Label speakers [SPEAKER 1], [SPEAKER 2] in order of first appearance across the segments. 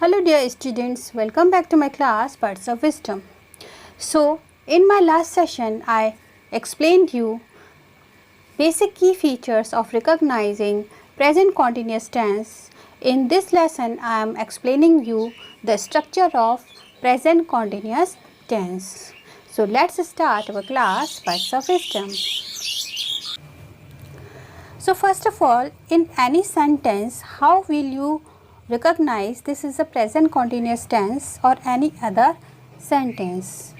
[SPEAKER 1] Hello dear students, welcome back to my class Words of Wisdom. So in my last session I explained you basic key features of recognizing present continuous tense. In this lesson I am explaining you the structure of present continuous tense. So let's start our class Words of Wisdom. So first of all, in any sentence, how will you recognize this is a present continuous tense or any other sentence?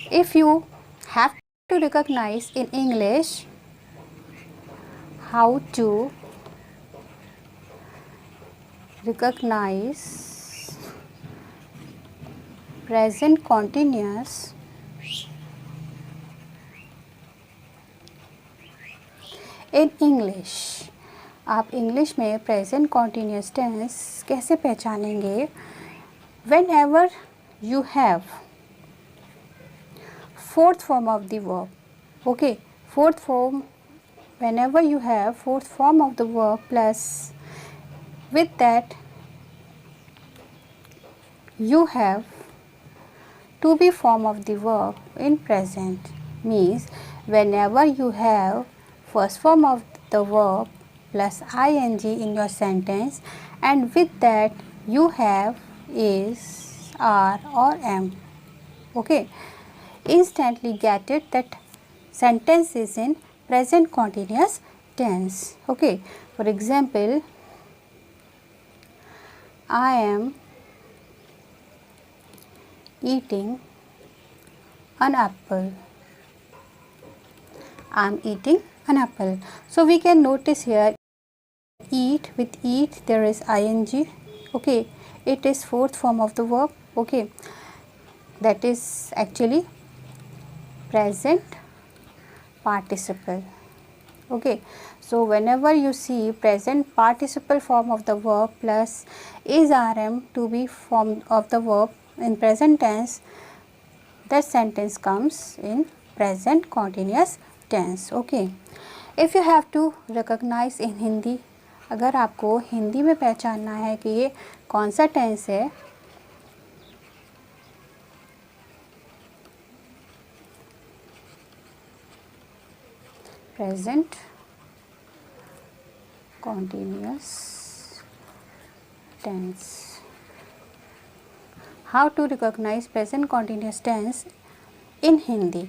[SPEAKER 1] If you have to recognize in English, how to recognize present continuous in English, आप English में present continuous tense कैसे पहचानेंगे? Whenever you have fourth form of the verb, okay, fourth form, whenever you have fourth form of the verb plus with that you have to be form of the verb in present, means whenever you have first form of the verb plus ing in your sentence and with that you have is, are or am, okay, instantly get it that sentence is in present continuous tense. Okay, for example, I am eating an apple. I am eating an apple. So we can notice here eat, with eat there is ing, okay, it is fourth form of the verb, okay, that is actually present participle, okay. So whenever you see present participle form of the verb plus is rm to be form of the verb in present tense, that sentence comes in present continuous tense, okay. If you have to recognize in Hindi, अगर आपको हिंदी में पहचानना है कि ये कौन सा tense है, present continuous tense, how to recognise present continuous tense in Hindi,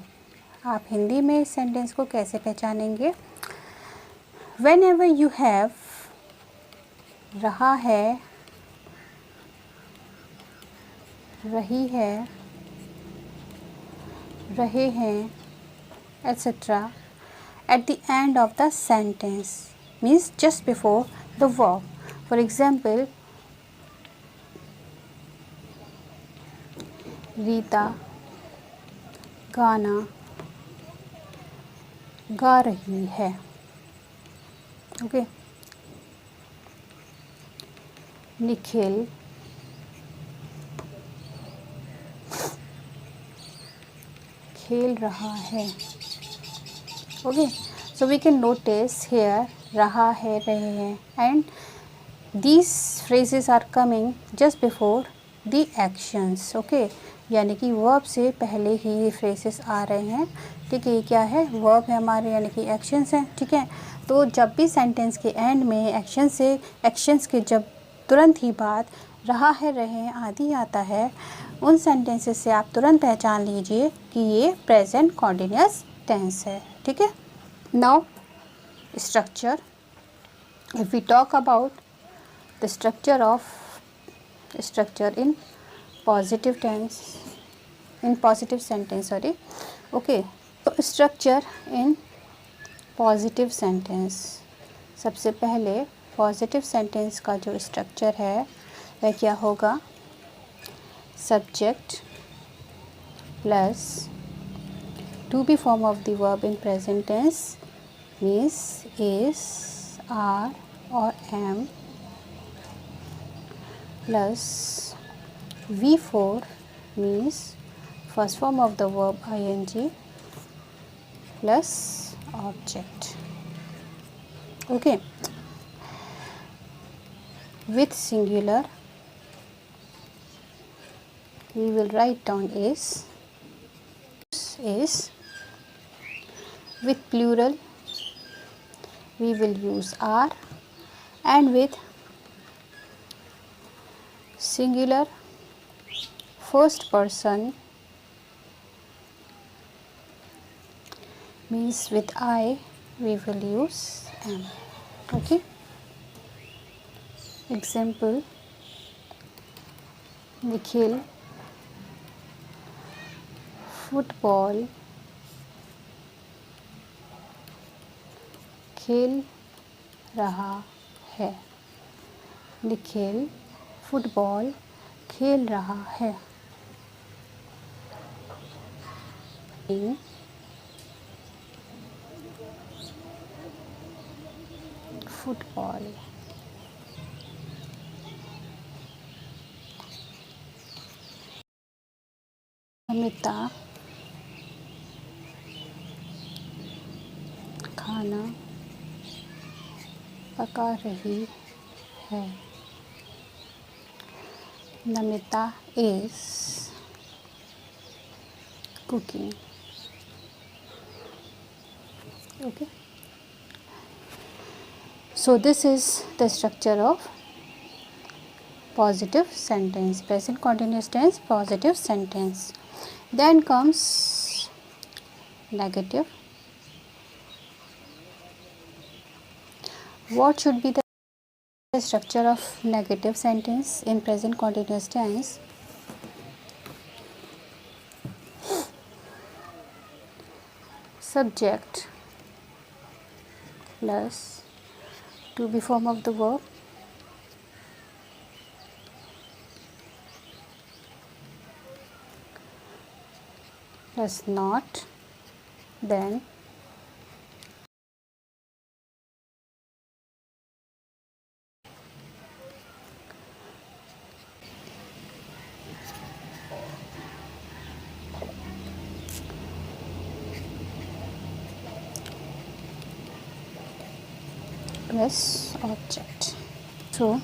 [SPEAKER 1] आप हिंदी में इस सेंटेंस को कैसे पहचानेंगे? Whenever you have रहा है, रही है, रहे हैं, etc. at the end of the sentence, means just before the verb. For example, Rita गाना गा रही है, ओके, निखिल खेल रहा है, okay. So we can notice here रहा है, रहे हैं, and these phrases are coming just before the actions, okay, यानी कि वर्ब से पहले ही ये फ्रेजेस आ रहे हैं, ठीक है. ये क्या है? वर्ब है हमारे, यानी कि एक्शंस हैं, ठीक है. तो जब भी सेंटेंस के एंड में एक्शंस के जब तुरंत ही बाद रहा है, रहे हैं आदि आता है, उन सेंटेंसेस से आप तुरंत पहचान लीजिए कि ये प्रेजेंट कॉन्टिन्यूअस टेंस है, ठीक है. Now structure, if we talk about the structure in positive tense, in positive sentence, sorry, okay. तो स्ट्रक्चर इन पॉजिटिव सेंटेंस, सबसे पहले पॉजिटिव सेंटेंस का जो स्ट्रक्चर है वह क्या होगा? Subject plus to be form of the verb in present tense, means is, are और am, plus V4 means first form of the verb ing plus object, okay. with singular we will write down is. With plural we will use are, and with singular first person means with I we will use am. Okay, example, Nikhil football खेल रहा है। Nikhil football खेल रहा है। Football. Amita खाना पका रही है। Namita is cooking. Okay, so this is the structure of positive sentence, present continuous tense positive sentence. Then comes negative. What should be the structure of negative sentence in present continuous tense? Subject plus to be form of the verb plus not, then plus object. So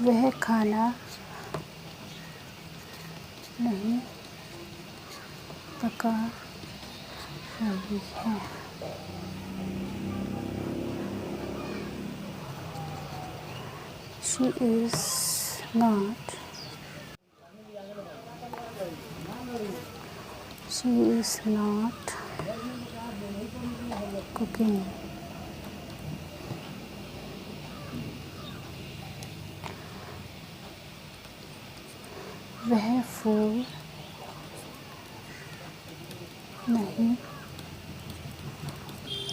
[SPEAKER 1] वह खाना नहीं पका रही है। She is not cooking. वह फूल नहीं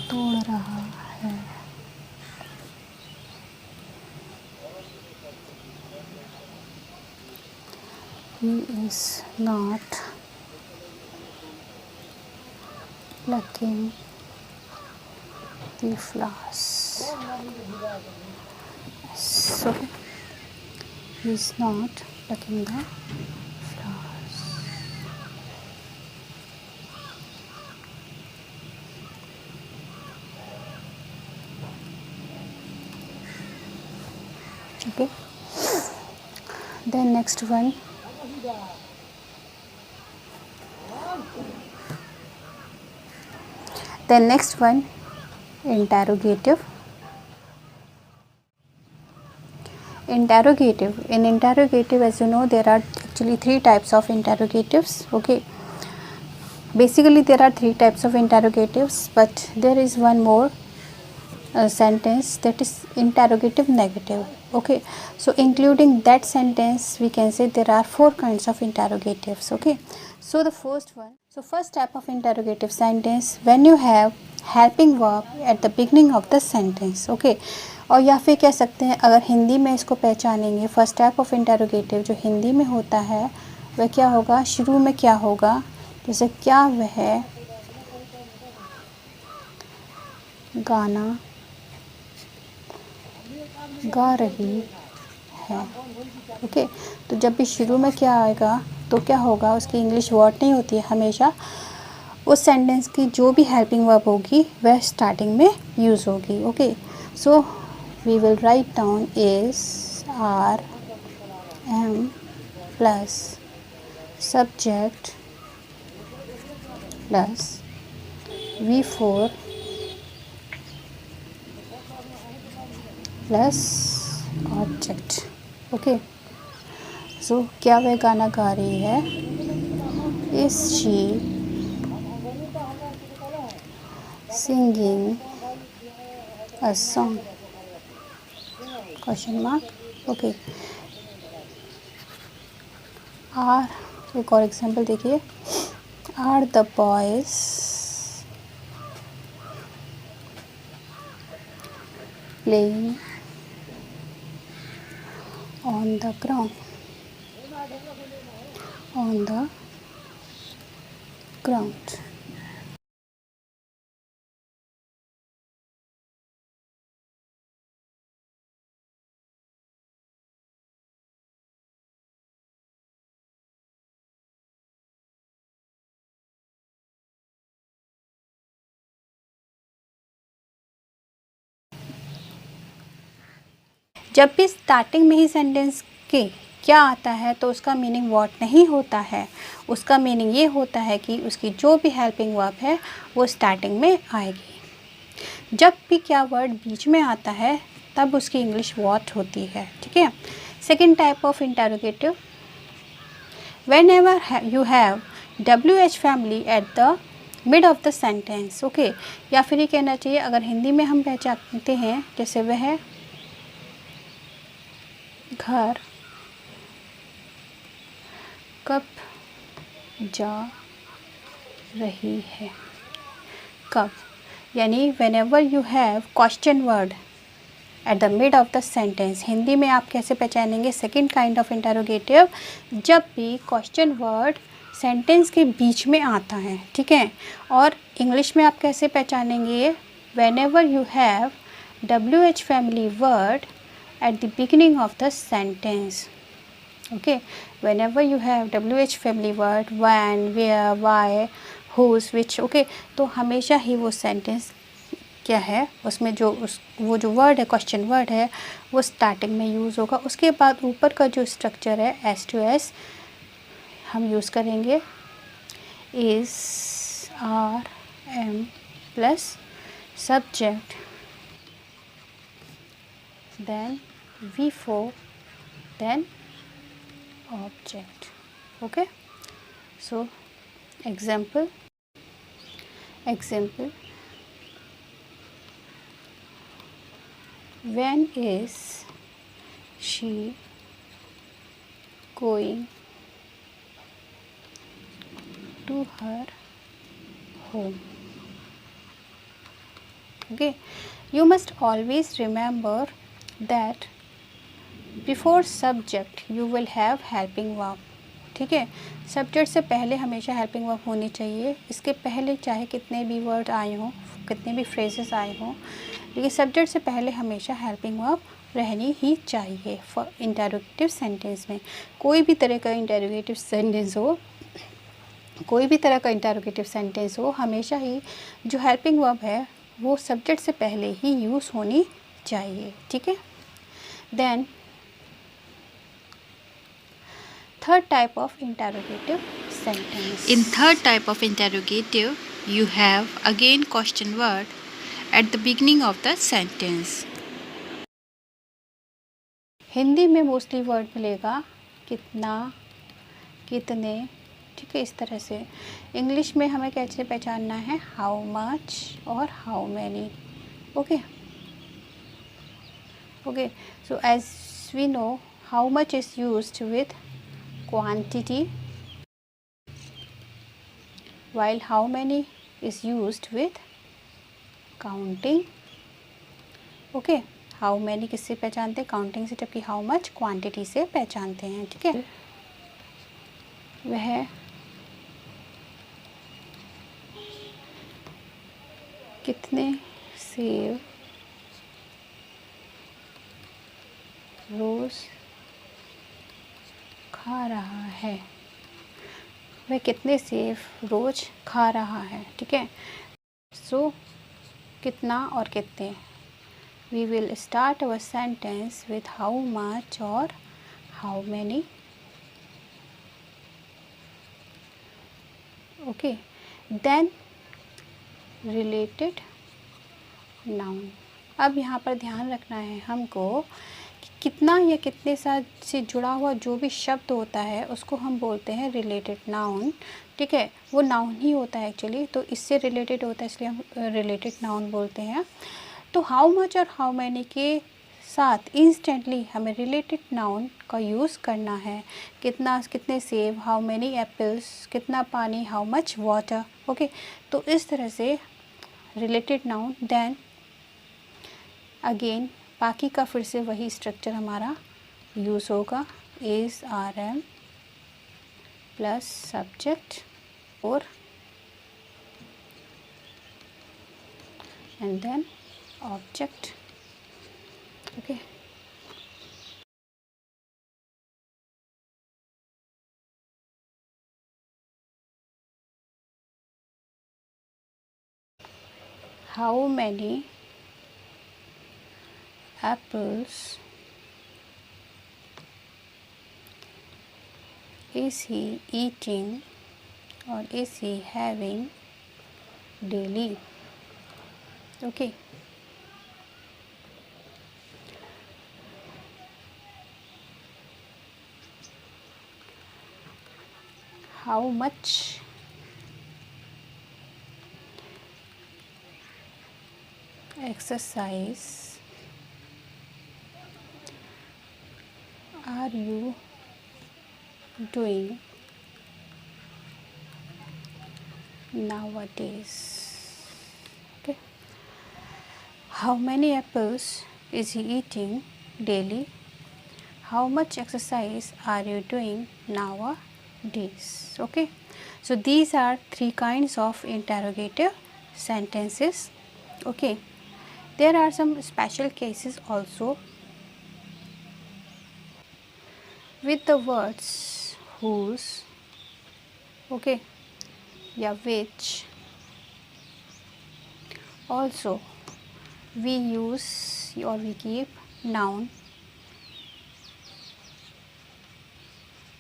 [SPEAKER 1] तोड़ रहा है। He is not plucking the flowers. So he is not plucking the flowers. Okay, then next one, interrogative. In interrogative, as you know, there are actually three types of interrogatives. Okay, basically there are three types of interrogatives, but there is one more sentence, that is interrogative negative. Okay, so including that sentence we can say there are four kinds of interrogatives. Okay, so the first type of interrogative sentence, when you have helping verb at the beginning of the sentence. Okay, और या फिर कह सकते हैं, अगर हिंदी में इसको पहचानेंगे, फर्स्ट टाइप ऑफ इंटरोगेटिव जो हिंदी में होता है वह क्या होगा, शुरू में क्या होगा, जैसे क्या वह गाना गा रही है। ओके, तो जब भी शुरू में क्या आएगा तो क्या होगा, उसकी इंग्लिश वर्ड नहीं होती है, हमेशा उस सेंटेंस की जो भी हेल्पिंग वर्ब होगी वह स्टार्टिंग में यूज़ होगी। Okay, so we will write down is are am plus subject plus V4 plus object. Okay, so क्या वह गाना गा रही है? Is she singing a song? Question mark. Okay, are एक और एग्जांपल देखिए, are the boys playing on the ground? On the ground. जब भी स्टार्टिंग में ही सेंटेंस के क्या आता है तो उसका मीनिंग व्हाट नहीं होता है, उसका मीनिंग ये होता है कि उसकी जो भी हेल्पिंग वर्ब है वो स्टार्टिंग में आएगी। जब भी क्या वर्ड बीच में आता है तब उसकी इंग्लिश व्हाट होती है। ठीक है। Second type of interrogative, when ever you have WH family at the mid of the sentence. Okay, या फिर ये कहना चाहिए, अगर हिंदी में हम पहचानते हैं जैसे वह घर कब जा रही है? कब, यानी when ever you have question word at the mid of the sentence. Hindi में आप कैसे पहचानेंगे सेकेंड काइंड ऑफ इंटरोगेटिव? जब भी क्वेश्चन वर्ड सेंटेंस के बीच में आता है। ठीक है। और इंग्लिश में आप कैसे पहचानेंगे? When ever you have WH family word at the beginning of the sentence. Okay, whenever you have WH family word, when, where, why, whose, which, okay, तो हमेशा ही वो सेंटेंस क्या है उसमें जो वो जो वर्ड है क्वेश्चन वर्ड है वो स्टार्टिंग में यूज़ होगा। उसके बाद ऊपर का जो स्ट्रक्चर है S to S हम यूज़ करेंगे is, are, am plus subject, then V4, then object. Okay, so example, when is she going to her home? Okay, you must always remember that before subject you will have helping verb. ठीक है, subject से पहले हमेशा helping verb होनी चाहिए। इसके पहले चाहे कितने भी वर्ड आए हों, कितने भी फ्रेजेस आए हों, लेकिन सब्जेक्ट से पहले हमेशा हेल्पिंग वर्ब रहनी ही चाहिए फॉर इंटरोगेटिव सेंटेंस में। कोई भी तरह का इंटरोगेटिव सेंटेंस हो, कोई भी तरह का इंटरोगेटिव सेंटेंस हो, हमेशा ही जो हेल्पिंग वर्ब है वो सब्जेक्ट से पहले ही यूज़ होनी चाहिए। ठीक है। Then third type of interrogative sentence. In third type of interrogative, you have again question word at the beginning of the sentence. Hindi में मोस्टली वर्ड मिलेगा कितना, कितने। ठीक है, इस तरह से। इंग्लिश में हमें कैसे पहचानना है? हाउ मच और how many. Okay okay, so as we know how much is used with quantity, while how many is used with counting. Okay, how many किससे पहचानते हैं? काउंटिंग से, जबकि how much क्वांटिटी से पहचानते हैं। ठीक है। वह कितने सेब रोज खा रहा है? वह कितने सेब रोज़ खा रहा है, ठीक है। सो कितना और कितने, we will start our sentence with how much और how many. Okay, then related noun. अब यहाँ पर ध्यान रखना है हमको कि कितना या कितने साथ से जुड़ा हुआ जो भी शब्द होता है उसको हम बोलते हैं रिलेटेड नाउन, ठीक है। वो नाउन ही होता है एक्चुअली, तो इससे रिलेटेड होता है इसलिए हम रिलेटेड नाउन बोलते हैं। तो हाउ मच और हाउ मैनी के साथ इंस्टेंटली हमें रिलेटेड नाउन का यूज़ करना है। कितना, कितने सेब, हाउ मैनी एप्पल्स, कितना पानी, हाउ मच वाटर। ओके, तो इस तरह से रिलेटेड नाउन। देन अगेन बाकी का फिर से वही स्ट्रक्चर हमारा यूज़ होगा, is are am plus subject और and then object. Okay, how many apples is he eating or is he having daily? Okay, how much exercise are you doing nowadays? Okay, how many apples is he eating daily? How much exercise are you doing nowadays? Okay, so these are three kinds of interrogative sentences. Okay, there are some special cases also with the words whose, okay, या which. Also we use or we keep noun,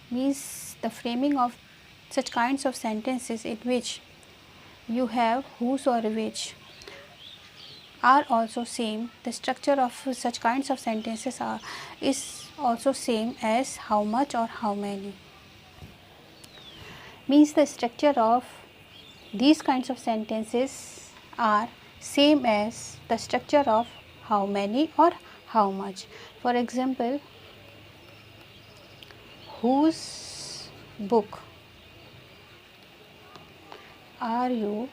[SPEAKER 1] means the framing of such kinds of sentences in which you have whose or which are also same. The structure of such kinds of sentences is also same as how much or how many. Means the structure of these kinds of sentences are same as the structure of how many or how much. For example, whose book are you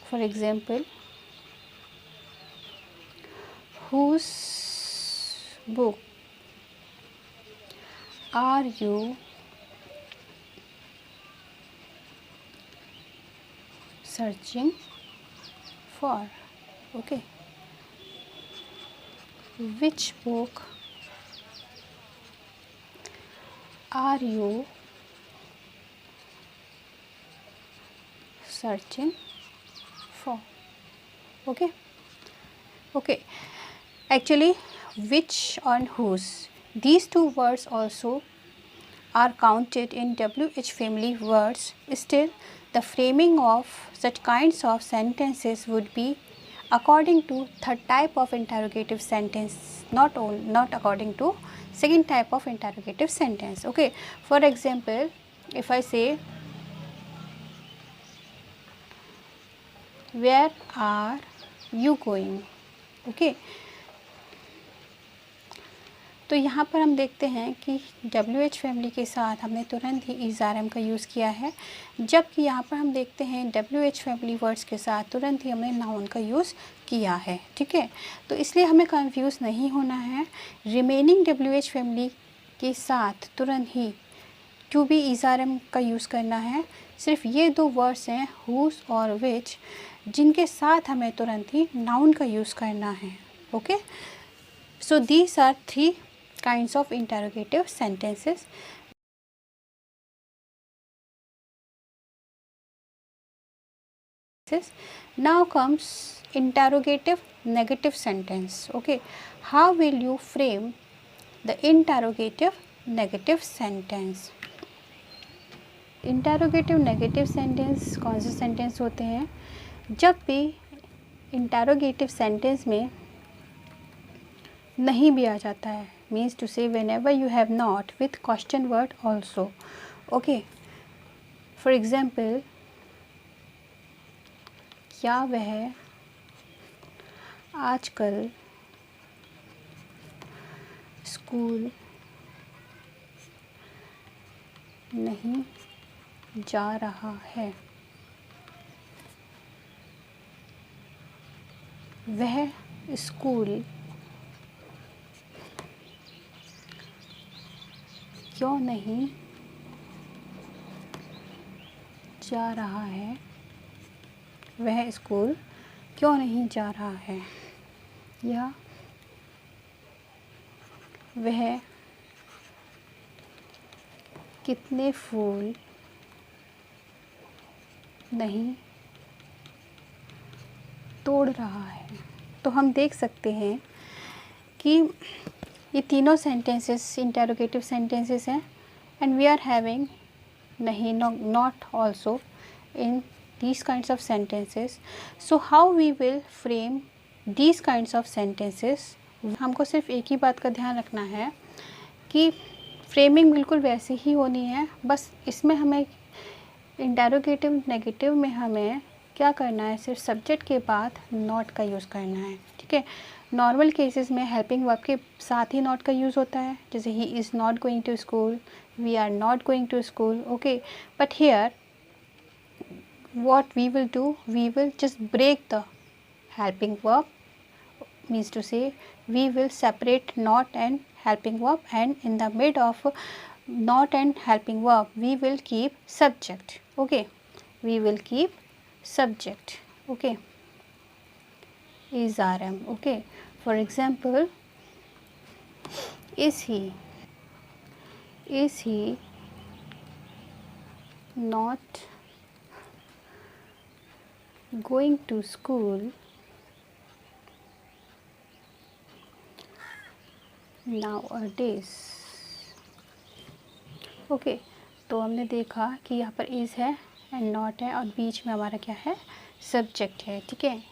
[SPEAKER 1] for example, whose book are you searching for? Okay, which book are you searching for? Okay, okay, actually which and whose, these two words also are counted in WH family words. Still, the framing of such kinds of sentences would be according to third type of interrogative sentence, not according to second type of interrogative sentence. Okay, for example, if I say where are you going? Okay, तो यहाँ पर हम देखते हैं कि WH family के साथ हमने तुरंत ही इज़ आर एम का यूज़ किया है, जबकि यहाँ पर हम देखते हैं WH फैमिली वर्ड्स के साथ तुरंत ही हमने नाउन का यूज़ किया है, ठीक है। तो इसलिए हमें कंफ्यूज नहीं होना है। रिमेनिंग WH फैमिली के साथ तुरंत ही to be is are am का यूज़ करना है। सिर्फ ये दो वर्ड्स हैं हुज और विच, जिनके साथ हमें तुरंत ही नाउन का यूज़ करना है। Okay, So these are three kinds of interrogative sentences. Now comes interrogative negative sentence. Okay, how will you frame the interrogative negative sentence? Interrogative negative sentence कौन से सेंटेंस होते हैं? जब भी इंटरोगेटिव सेंटेंस में नहीं भी आ जाता है, मीन्स टू से when ever you have not with question word also. Okay, for example, क्या वह आजकल स्कूल नहीं जा रहा है? वह स्कूल क्यों नहीं जा रहा है? वह स्कूल क्यों नहीं जा रहा है? या वह कितने फूल नहीं तोड़ रहा है? तो हम देख सकते हैं कि ये तीनों सेंटेंसेस इंटरोगेटिव सेंटेंसेस हैं एंड वी आर हैविंग नहीं, not also in these kinds of sentences. So how we will frame these kinds of sentences? हमको सिर्फ एक ही बात का ध्यान रखना है कि फ्रेमिंग बिल्कुल वैसे ही होनी है, बस इसमें हमें इंटरोगेटिव नेगेटिव में हमें क्या करना है, सिर्फ सब्जेक्ट के बाद नॉट का यूज़ करना है. ठीक है, नॉर्मल केसेस में हेल्पिंग वर्ब के साथ ही नॉट का यूज़ होता है, जैसे he is not going to school, we are not going to school. Okay, but here what we will do, we will just break the helping verb, means to say we will separate not and helping verb, and in the mid of not and helping verb we will keep subject. Okay, we will keep subject. Okay, is rm. Okay, for example, is he not going to school nowadays? Okay, तो हमने देखा कि यहाँ पर is है and not है और बीच में हमारा क्या है, सब्जेक्ट है. ठीक है,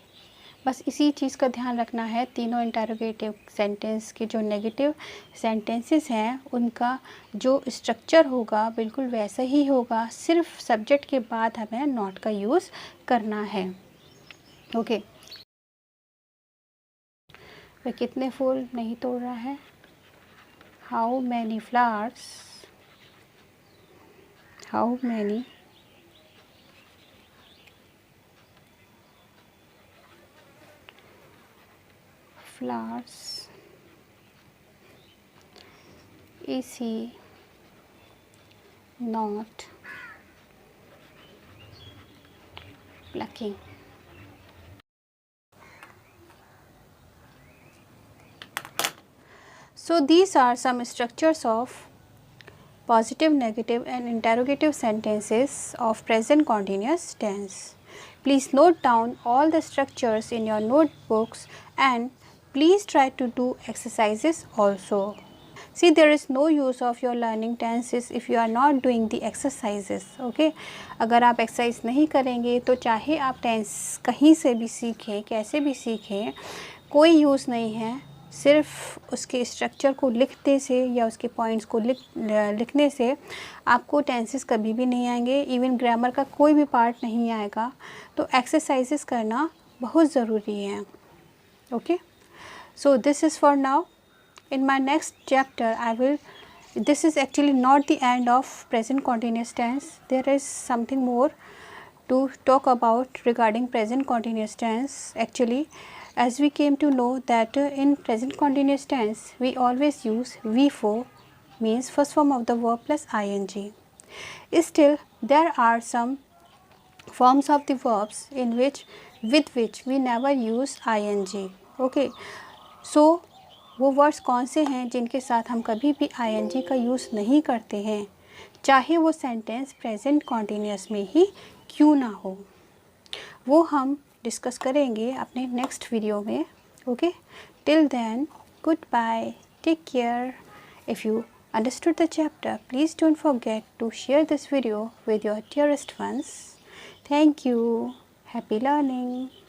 [SPEAKER 1] बस इसी चीज़ का ध्यान रखना है. तीनों इंटरोगेटिव सेंटेंस के जो नेगेटिव सेंटेंसेस हैं उनका जो स्ट्रक्चर होगा बिल्कुल वैसा ही होगा, सिर्फ सब्जेक्ट के बाद हमें नॉट का यूज़ करना है. ओके, वह कितने फूल नहीं तोड़ रहा है? How many flowers is he not plucking? So these are some structures of positive, negative and interrogative sentences of present continuous tense. Please note down all the structures in your notebooks and please try to do exercises also. See, there is no use of your learning tenses if you are not doing the exercises. Okay, अगर आप exercise नहीं करेंगे तो चाहे आप tense कहीं से भी सीखें, कैसे भी सीखें, कोई यूज़ नहीं है. सिर्फ उसके स्ट्रक्चर को लिखने से या उसके पॉइंट्स को लिखने से आपको टेंसेस कभी भी नहीं आएंगे, इवन ग्रामर का कोई भी पार्ट नहीं आएगा. तो एक्सरसाइजेस करना बहुत ज़रूरी है. Okay, so this is for now. In my next chapter this is actually not the end of present continuous tense. There is something more to talk about regarding present continuous tense. Actually, as we came to know that in present continuous tense we always use V4, means first form of the verb plus ing. Still there are some forms of the verbs with which we never use ing. Okay, so वो words कौन से हैं जिनके साथ हम कभी भी ING का यूज़ नहीं करते हैं, चाहे वो सेंटेंस प्रेजेंट कॉन्टिन्यूस में ही क्यों ना हो। वो हम डिस्कस करेंगे अपने नेक्स्ट वीडियो में। Okay, till then good bye, take care. If you understood the chapter, please don't forget to share this video with your dearest ones. Thank you. Happy learning.